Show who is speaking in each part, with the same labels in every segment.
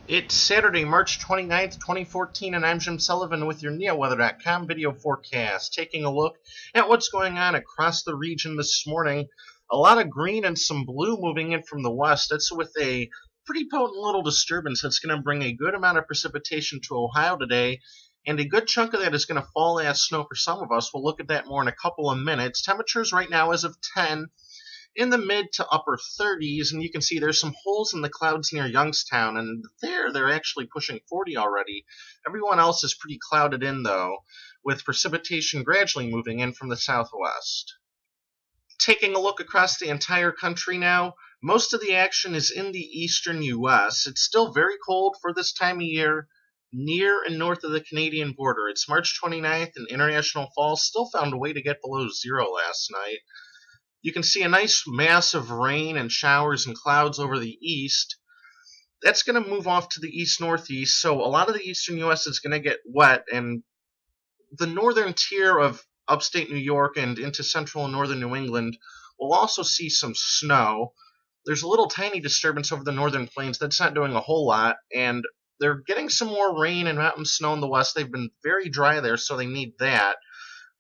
Speaker 1: It's Saturday, March 29th, 2014, and I'm Jim Sullivan with your NeoWeather.com video forecast, taking a look at what's going on across the region this morning. A lot of green and some blue moving in from the west. That's with a pretty potent little disturbance that's going to bring a good amount of precipitation to Ohio today, and a good chunk of that is going to fall as snow for some of us. We'll look at that more in a couple of minutes. Temperatures right now as of 10 in the mid to upper 30s, and you can see there's some holes in the clouds near Youngstown, and they're actually pushing 40 already. Everyone else is pretty clouded in, though, with precipitation gradually moving in from the southwest. Taking a look across the entire country now, most of the action is in the eastern U.S. It's still very cold for this time of year, near and north of the Canadian border. It's March 29th, and international fall still found a way to get below zero last night. You can see a nice mass of rain and showers and clouds over the east. That's going to move off to the east-northeast, so a lot of the eastern U.S. is going to get wet, and the northern tier of upstate New York and into central and northern New England will also see some snow. There's a little tiny disturbance over the northern plains. That's not doing a whole lot, and they're getting some more rain and mountain snow in the west. They've been very dry there, so they need that.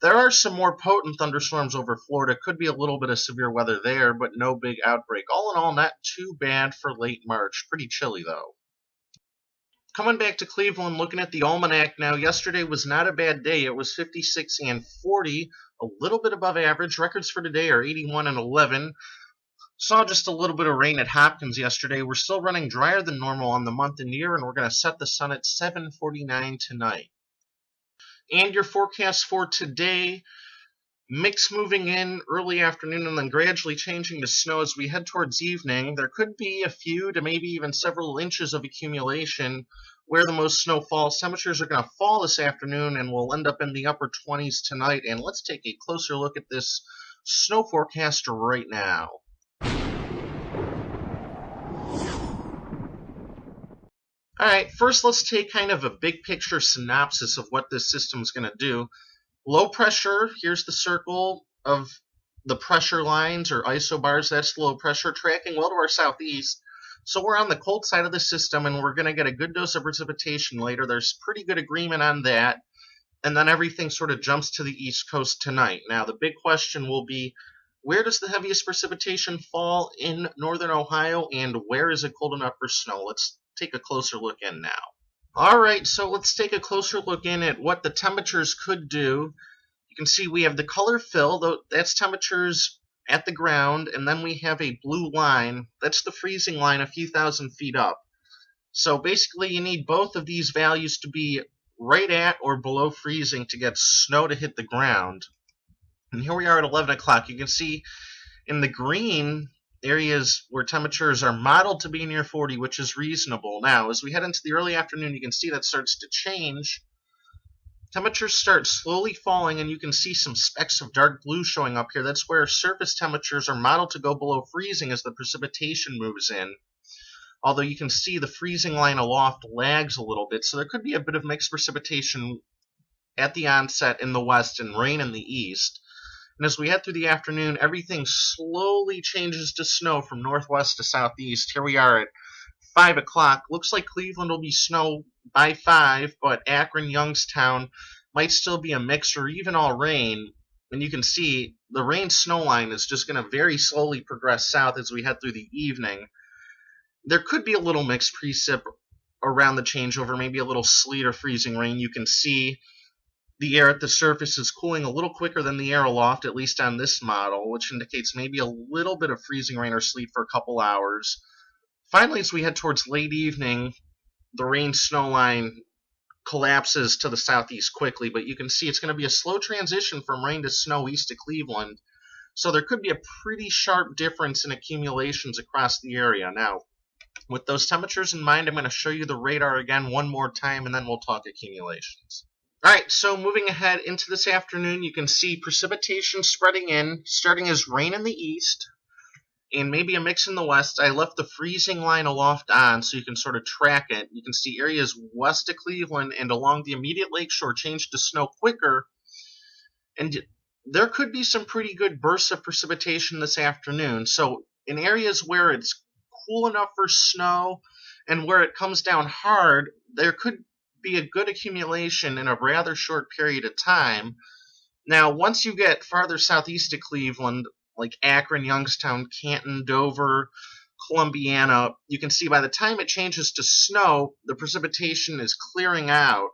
Speaker 1: There are some more potent thunderstorms over Florida. Could be a little bit of severe weather there, but no big outbreak. All in all, not too bad for late March. Pretty chilly, though. Coming back to Cleveland, looking at the almanac now, yesterday was not a bad day. It was 56 and 40, a little bit above average. Records for today are 81 and 11. Saw just a little bit of rain at Hopkins yesterday. We're still running drier than normal on the month and year, and we're going to set the sun at 7:49 tonight. And your forecast for today, mix moving in early afternoon and then gradually changing to snow as we head towards evening. There could be a few to maybe even several inches of accumulation where the most snow falls. Temperatures are going to fall this afternoon and we'll end up in the upper 20s tonight. And let's take a closer look at this snow forecast right now. All right, first let's take kind of a big picture synopsis of what this system is going to do. Low pressure, here's the circle of the pressure lines or isobars. That's low pressure, tracking well to our southeast. So we're on the cold side of the system, and we're going to get a good dose of precipitation later. There's pretty good agreement on that. And then everything sort of jumps to the east coast tonight. Now, the big question will be, where does the heaviest precipitation fall in northern Ohio, and where is it cold enough for snow? Let's take a closer look in now. All right, so let's take a closer look in at what the temperatures could do. You can see we have the color fill, that's temperatures at the ground, and then we have a blue line. That's the freezing line a few thousand feet up. So basically you need both of these values to be right at or below freezing to get snow to hit the ground. And here we are at 11 o'clock. You can see in the green areas where temperatures are modeled to be near 40, which is reasonable. Now, as we head into the early afternoon, you can see that starts to change. Temperatures start slowly falling, and you can see some specks of dark blue showing up here. That's where surface temperatures are modeled to go below freezing as the precipitation moves in. Although you can see the freezing line aloft lags a little bit, so there could be a bit of mixed precipitation at the onset in the west and rain in the east. And as we head through the afternoon, everything slowly changes to snow from northwest to southeast. Here we are at 5 o'clock. Looks like Cleveland will be snow by 5, but Akron, Youngstown might still be a mix or even all rain. And you can see the rain-snow line is just going to very slowly progress south as we head through the evening. There could be a little mixed precip around the changeover, maybe a little sleet or freezing rain. You can see the air at the surface is cooling a little quicker than the air aloft, at least on this model, which indicates maybe a little bit of freezing rain or sleet for a couple hours. Finally, as we head towards late evening, the rain-snow line collapses to the southeast quickly, but you can see it's going to be a slow transition from rain to snow east of Cleveland, so there could be a pretty sharp difference in accumulations across the area. Now, with those temperatures in mind, I'm going to show you the radar again one more time, and then we'll talk accumulations. All right, so moving ahead into this afternoon, you can see precipitation spreading in, starting as rain in the east, and maybe a mix in the west. I left the freezing line aloft on so you can sort of track it. You can see areas west of Cleveland and along the immediate lakeshore change to snow quicker, and there could be some pretty good bursts of precipitation this afternoon. So in areas where it's cool enough for snow And where it comes down hard, there could be a good accumulation in a rather short period of time. Now, once you get farther southeast of Cleveland, like Akron, Youngstown, Canton, Dover, Columbiana, you can see by the time it changes to snow, the precipitation is clearing out.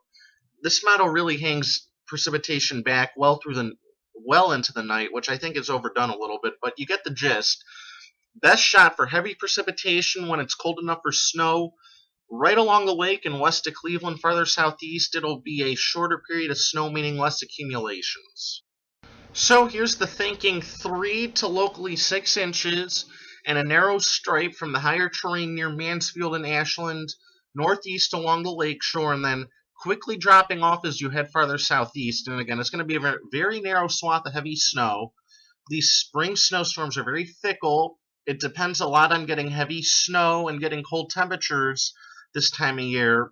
Speaker 1: This model really hangs precipitation back well into the night, which I think is overdone a little bit, but you get the gist. Best shot for heavy precipitation when it's cold enough for snow. Right along the lake and west of Cleveland, farther southeast, it'll be a shorter period of snow, meaning less accumulations. So here's the thinking: 3 to locally 6 inches, and a narrow stripe from the higher terrain near Mansfield and Ashland, northeast along the lake shore, and then quickly dropping off as you head farther southeast. And again, it's going to be a very narrow swath of heavy snow. These spring snowstorms are very fickle. It depends a lot on getting heavy snow and getting cold temperatures this time of year.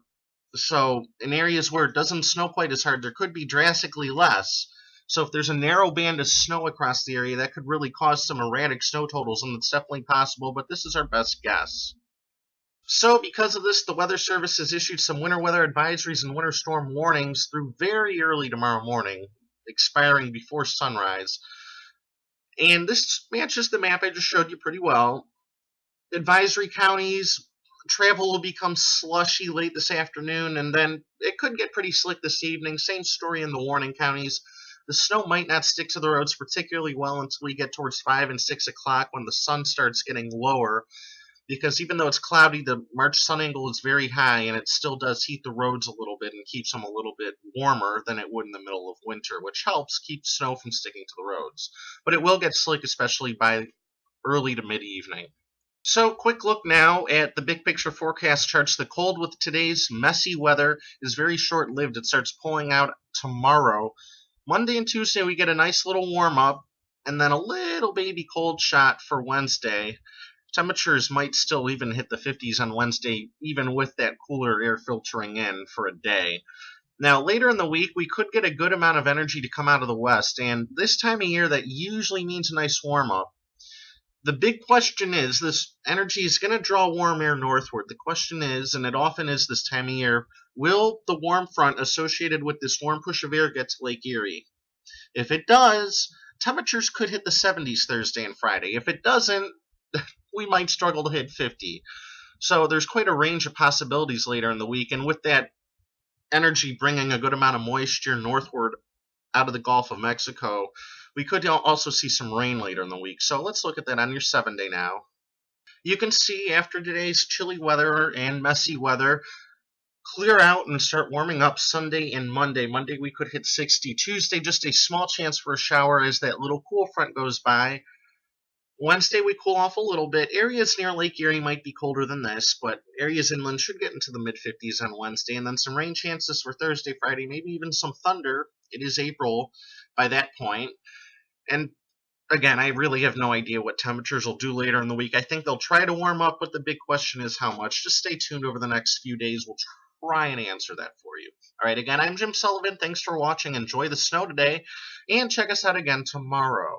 Speaker 1: So in areas where it doesn't snow quite as hard, there could be drastically less. So if there's a narrow band of snow across the area, that could really cause some erratic snow totals, and it's definitely possible, but this is our best guess. So because of this, the Weather Service has issued some winter weather advisories and winter storm warnings through very early tomorrow morning, expiring before sunrise. And this matches the map I just showed you pretty well. Advisory counties, travel will become slushy late this afternoon, and then it could get pretty slick this evening. Same story in the warning counties. The snow might not stick to the roads particularly well until we get towards 5 and 6 o'clock when the sun starts getting lower, because even though it's cloudy, the March sun angle is very high, and it still does heat the roads a little bit and keeps them a little bit warmer than it would in the middle of winter, which helps keep snow from sticking to the roads. But it will get slick, especially by early to mid-evening. So, quick look now at the big picture forecast charts. The cold with today's messy weather is very short-lived. It starts pulling out tomorrow. Monday and Tuesday, we get a nice little warm-up, and then a little baby cold shot for Wednesday. Temperatures might still even hit the 50s on Wednesday, even with that cooler air filtering in for a day. Now, later in the week, we could get a good amount of energy to come out of the west, and this time of year, that usually means a nice warm-up. The big question is, this energy is going to draw warm air northward. The question is, and it often is this time of year, will the warm front associated with this warm push of air get to Lake Erie? If it does, temperatures could hit the 70s Thursday and Friday. If it doesn't, we might struggle to hit 50. So there's quite a range of possibilities later in the week, and with that energy bringing a good amount of moisture northward out of the Gulf of Mexico, we could also see some rain later in the week. So let's look at that on your 7-day now. You can see after today's chilly weather and messy weather, clear out and start warming up Sunday and Monday. Monday we could hit 60. Tuesday, just a small chance for a shower as that little cool front goes by. Wednesday, we cool off a little bit. Areas near Lake Erie might be colder than this, but areas inland should get into the mid-50s on Wednesday, and then some rain chances for Thursday, Friday, maybe even some thunder. It is April by that point. And again, I really have no idea what temperatures will do later in the week. I think they'll try to warm up, but the big question is how much. Just stay tuned over the next few days. We'll try and answer that for you. All right, again, I'm Jim Sullivan. Thanks for watching. Enjoy the snow today, and check us out again tomorrow.